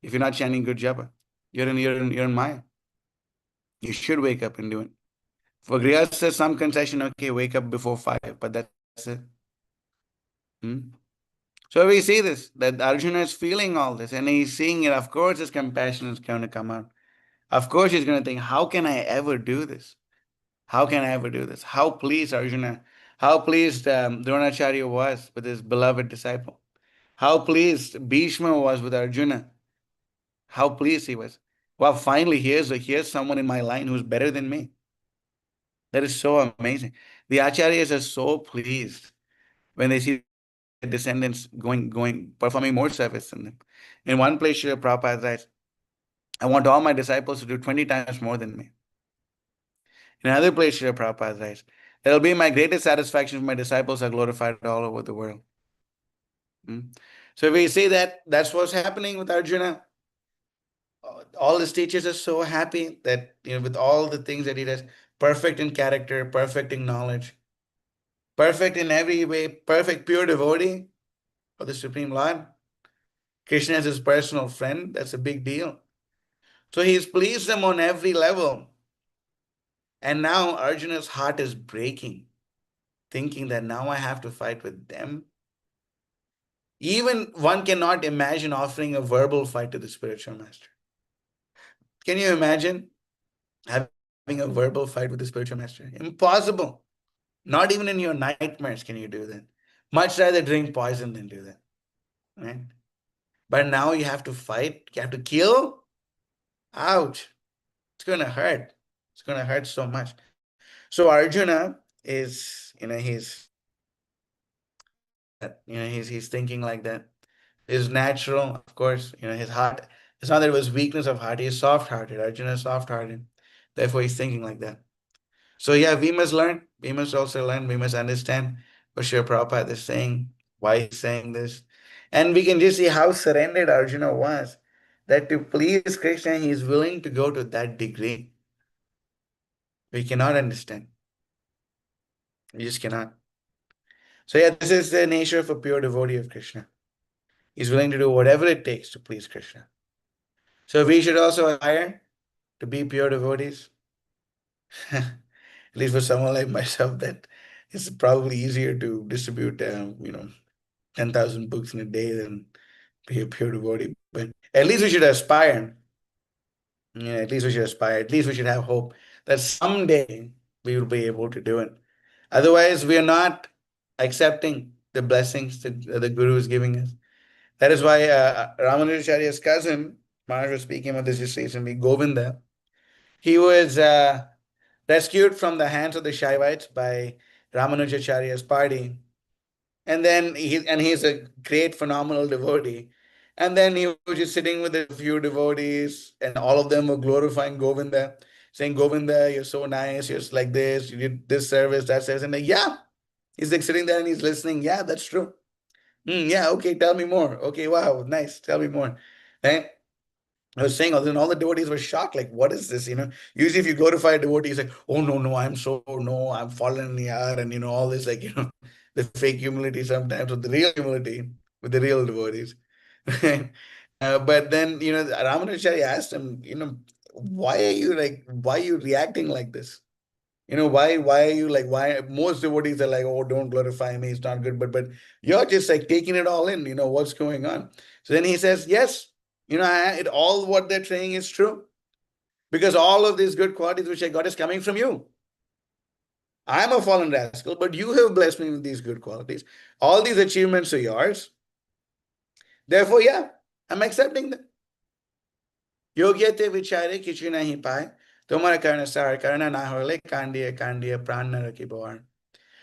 If you're not chanting good japa, you're in Maya. You should wake up and do it. For Grihastha, some concession, okay, wake up before 5, but that's it. So we see this, that Arjuna is feeling all this and he's seeing it. Of course, his compassion is going to come out. Of course, he's going to think, how can I ever do this? How can I ever do this? How pleased Arjuna, how pleased Dronacharya was with his beloved disciple. How pleased Bhishma was with Arjuna. How pleased he was. Well, finally, here's someone in my line who's better than me. That is so amazing. The acharyas are so pleased when they see their descendants performing more service than them. In one place, Srila Prabhupada writes, I want all my disciples to do 20 times more than me. In another place, Srila Prabhupada writes, it will be my greatest satisfaction if my disciples are glorified all over the world. So we say that that's what's happening with Arjuna. All his teachers are so happy that, with all the things that he does, perfect in character, perfect in knowledge, perfect in every way, perfect, pure devotee of the Supreme Lord, Krishna is his personal friend. That's a big deal. So he's pleased them on every level. And now Arjuna's heart is breaking, thinking that now I have to fight with them. Even one cannot imagine offering a verbal fight to the spiritual master. Can you imagine having a verbal fight with the spiritual master? Impossible. Not even in your nightmares can you do that. Much rather drink poison than do that. Right? But now you have to fight, you have to kill. Ouch. It's gonna hurt. It's gonna hurt so much. So Arjuna is, he's thinking like that. Is natural, of course. His heart. It's not that it was weakness of heart. He's soft-hearted. Arjuna is soft-hearted. Therefore, he's thinking like that. So yeah, we must learn. We must also learn. We must understand what Srila Prabhupada is saying, why he's saying this. And we can just see how surrendered Arjuna was, that to please Krishna, he is willing to go to that degree. We cannot understand. We just cannot. So yeah, this is the nature of a pure devotee of Krishna. He's willing to do whatever it takes to please Krishna. So we should also aspire to be pure devotees. At least for someone like myself, that it's probably easier to distribute, 10,000 books in a day than be a pure devotee. But at least we should aspire. At least we should aspire. At least we should have hope that someday we will be able to do it. Otherwise, we are not accepting the blessings that the Guru is giving us. That is why Ramanujacharya's cousin, Maharaj was speaking about this just recently, Govinda, he was rescued from the hands of the Shaivites by Ramanujacharya's party. And then he's a great, phenomenal devotee. And then he was just sitting with a few devotees, and all of them were glorifying Govinda, saying, Govinda, you're so nice, you're like this, you did this service, that service. And like, yeah, he's like sitting there and he's listening. Yeah, that's true. Yeah, okay, tell me more. Okay, wow, nice, tell me more. Right? I was saying, all the devotees were shocked, like, what is this? Usually if you glorify a devotee, he's like, oh, no, no, I'm fallen in the air, and, all this, like, the fake humility sometimes, or the real humility with the real devotees. But then, Ramanujacharya asked him, why are you reacting like this? Why are you like, why most devotees are like, oh, don't glorify me, it's not good, but you're just like taking it all in, what's going on. So then he says, yes, all what they're saying is true, because all of these good qualities which I got is coming from you. I'm a fallen rascal, but you have blessed me with these good qualities. All these achievements are yours. Therefore, yeah, I'm accepting them. Yogyate vichare kichu nahi paye, tomara karna sar karna na hole kandiya kandiya pran na rakhi bhavan.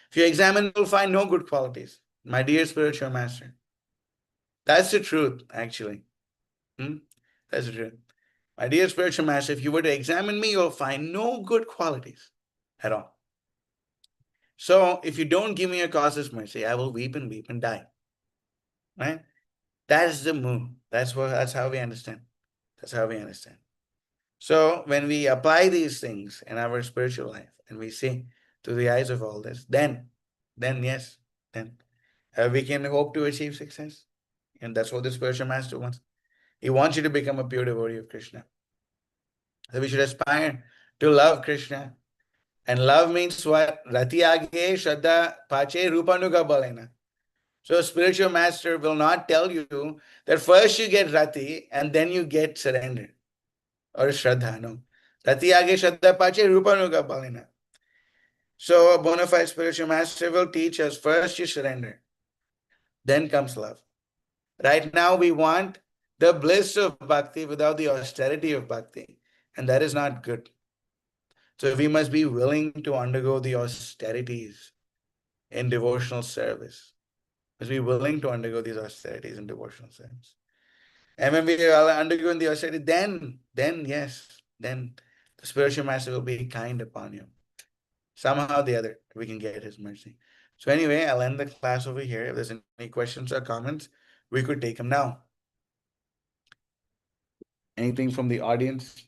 If you examine, you'll find no good qualities. My dear spiritual master. That's the truth, actually. That's the truth. My dear spiritual master, if you were to examine me, you'll find no good qualities at all. So if you don't give me a causeless mercy, I will weep and die. Right? That is the mood. That's how we understand. That's how we understand. So when we apply these things in our spiritual life and we see through the eyes of all this, then yes, then we can hope to achieve success. And that's what the spiritual master wants. He wants you to become a pure devotee of Krishna. So we should aspire to love Krishna. And love means what? Rati age shraddha pache rupanuga balena. So a spiritual master will not tell you that first you get rati and then you get surrender or shraddha. No. Rati age shraddha pache rupanuga balena. So a bona fide spiritual master will teach us first you surrender, then comes love. Right now we want the bliss of bhakti without the austerity of bhakti, and that is not good. So we must be willing to undergo the austerities in devotional service. Must be willing to undergo these austerities in devotional service. And when we are undergoing the austerity, then yes, then the spiritual master will be kind upon you. Somehow or the other, we can get his mercy. So anyway, I'll end the class over here. If there's any questions or comments, we could take them now. Anything from the audience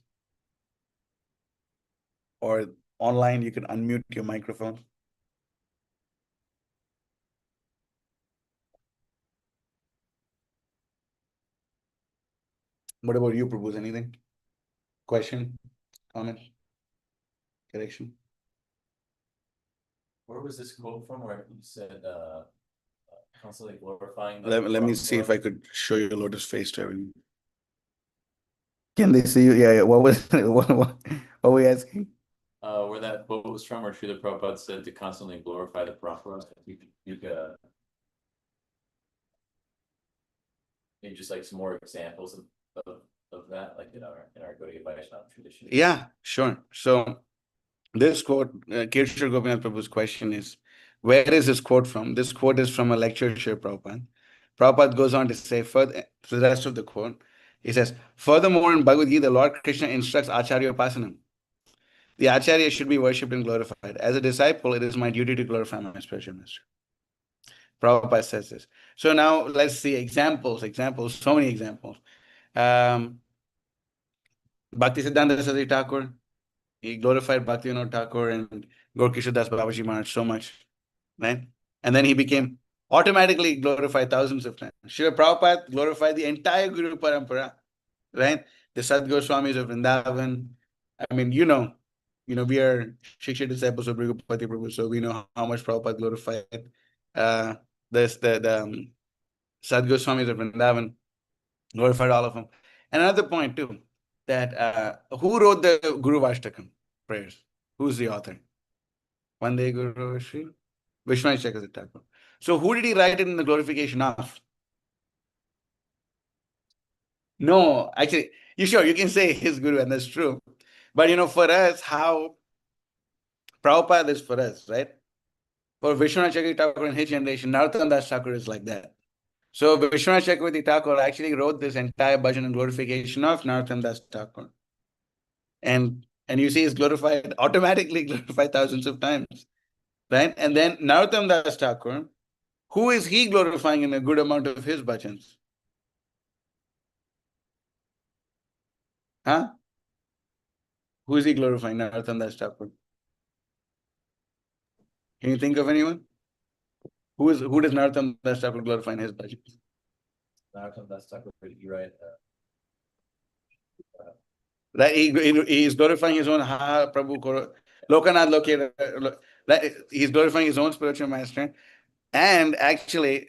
or online, you can unmute your microphone. What about you, Prabhu? Anything? Question? Comment? Correction? Where was this quote from where you said constantly glorifying Let me see if I could show you Lotus face to everyone. Can they see you? Yeah. What was what were you asking? where that quote was from, where Srila Prabhupada said to constantly glorify the Parampara. You could maybe just like some more examples of that, like in our Gaudiya Vaishnava tradition. Yeah, sure. So this quote, Kirshar Gopinath Prabhu's question is, where is this quote from? This quote is from a lecture Srila Prabhupada. Prabhupada goes on to say further, to the rest of the quote, he says, furthermore in Bhagavad Gita, Lord Krishna instructs Acharya Upasanam. The Acharya should be worshipped and glorified. As a disciple, it is my duty to glorify my spiritual master. Prabhupada says this. So now let's see examples, so many examples. Bhakti Siddhanta Saraswati Thakur, he glorified Bhaktivinoda Thakur and Gaur Das Babaji Maharaj so much, right? And then he became automatically glorified thousands of times. Srila Prabhupada glorified the entire Guru Parampara, right? The Sadguru Swamis of Vrindavan. I mean, we are Shiksha disciples of Brigupati Prabhu, so we know how much Prabhupada glorified the Sadguru Swamis of Vrindavan, glorified all of them. And another point too, that who wrote the Guru Vashtakam prayers? Who's the author? Vande Guru Shri Vishwanath Chakravarti Thakur. So who did he write it in the glorification of? No, actually, you can say his Guru, and that's true. But for us, how Prabhupada is for us, right? For Vishwanath Chakravarti Thakur in his generation, Narottam Das Thakur is like that. So Vishwanath Chakravarti Thakur actually wrote this entire bhajan in glorification of Narottam Das Thakur. And you see, he's glorified, automatically glorified thousands of times, right? And then Narottam Das Thakur, who is he glorifying in a good amount of his bhajans? Huh? Who is he glorifying, Narottam Das Thakur? Can you think of anyone? Who does Narottam Das Thakur glorify in his bhajans? Narottam Das Thakur, you right? Right? He is glorifying his own Ha Prabhu Koro. Lokanath Loke. He's glorifying his own spiritual master. And actually,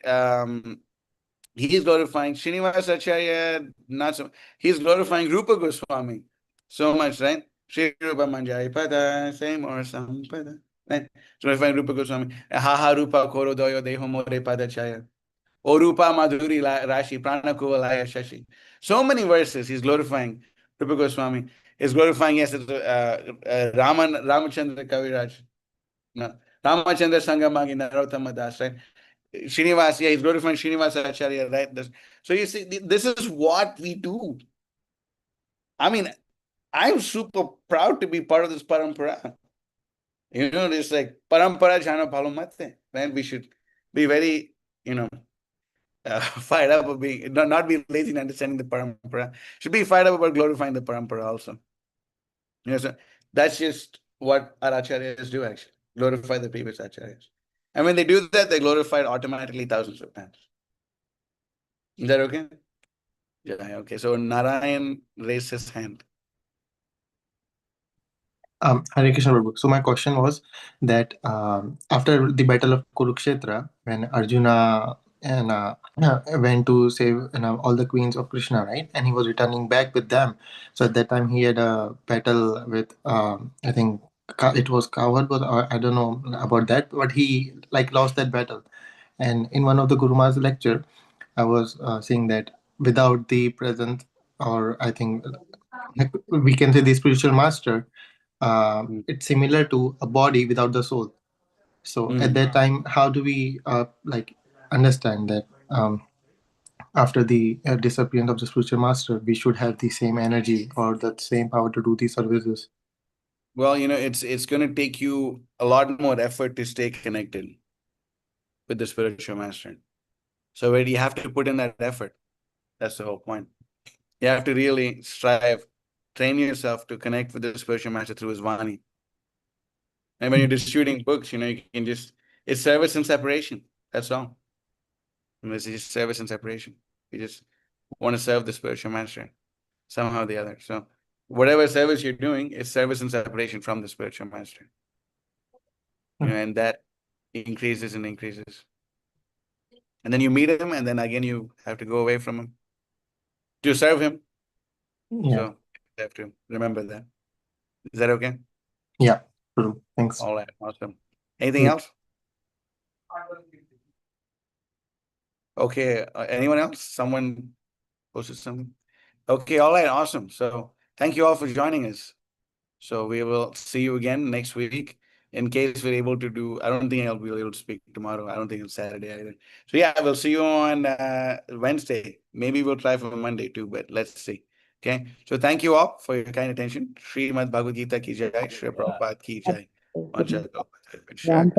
he's glorifying Srinivasa Acharya, not so. He's glorifying Rupa Goswami so much, right? Shri Rupa Manjari Pada, same or some Pada. Right? Glorifying Rupa Goswami. Ha ha Rupa Koro Doyo Deho More Pada Chaya. O Rupa Madhuri Rashi Prana Kuvalaya Shashi. So many verses he's glorifying Rupa Goswami. He's glorifying, yes, Ramachandra Kaviraj. No. Ramachandra Sangamagi Narottama Das, right? Srinivas, yeah, he's glorifying Srinivasa Acharya, right? So you see, this is what we do. I mean, I'm super proud to be part of this parampara. It's like parampara jhana phalomate, right? We should be very, fired up of being, not be lazy in understanding the parampara. Should be fired up about glorifying the parampara also. So that's just what our acharyas do, actually. Glorify the previous acharyas. And when they do that, they glorified automatically thousands of times. Is that okay? Yeah, okay. So Narayan raised his hand. Hare Krishna Prabhu. So my question was that after the battle of Kurukshetra, when Arjuna went to save all the queens of Krishna, right? And he was returning back with them. So at that time he had a battle with, I think it was coward, but I don't know about that. But he lost that battle. And in one of the Guru Maharaj's lecture, I was saying that without the presence, or I think we can say the spiritual master, it's similar to a body without the soul. So at that time, how do we understand that after the disappearance of the spiritual master, we should have the same energy or the same power to do these services? Well, it's going to take you a lot more effort to stay connected with the spiritual master. So where you have to put in that effort. That's the whole point. You have to really strive, train yourself to connect with the spiritual master through his Vani. And when you're distributing books, you can it's service and separation. That's all. It's just service and separation. You just want to serve the spiritual master. somehow or the other. So whatever service you're doing is service and separation from the spiritual master. And that increases and increases. And then you meet him, and then again you have to go away from him to serve him. Yeah. So you have to remember that. Is that okay? Yeah. True. Thanks. All right, awesome. Anything Yeah. else? Okay, anyone else? Someone posted something? Okay, all right, awesome. So thank you all for joining us. So we will see you again next week. In case we're able to do, I don't think I'll be able to speak tomorrow. I don't think it's Saturday either. So yeah, we'll see you on Wednesday. Maybe we'll try for Monday too, but let's see. Okay. So thank you all for your kind attention. Srimad Bhagavad Gita ki jai, Shri Prabhupada ki jai. Good Vancha kalpa tarubhya.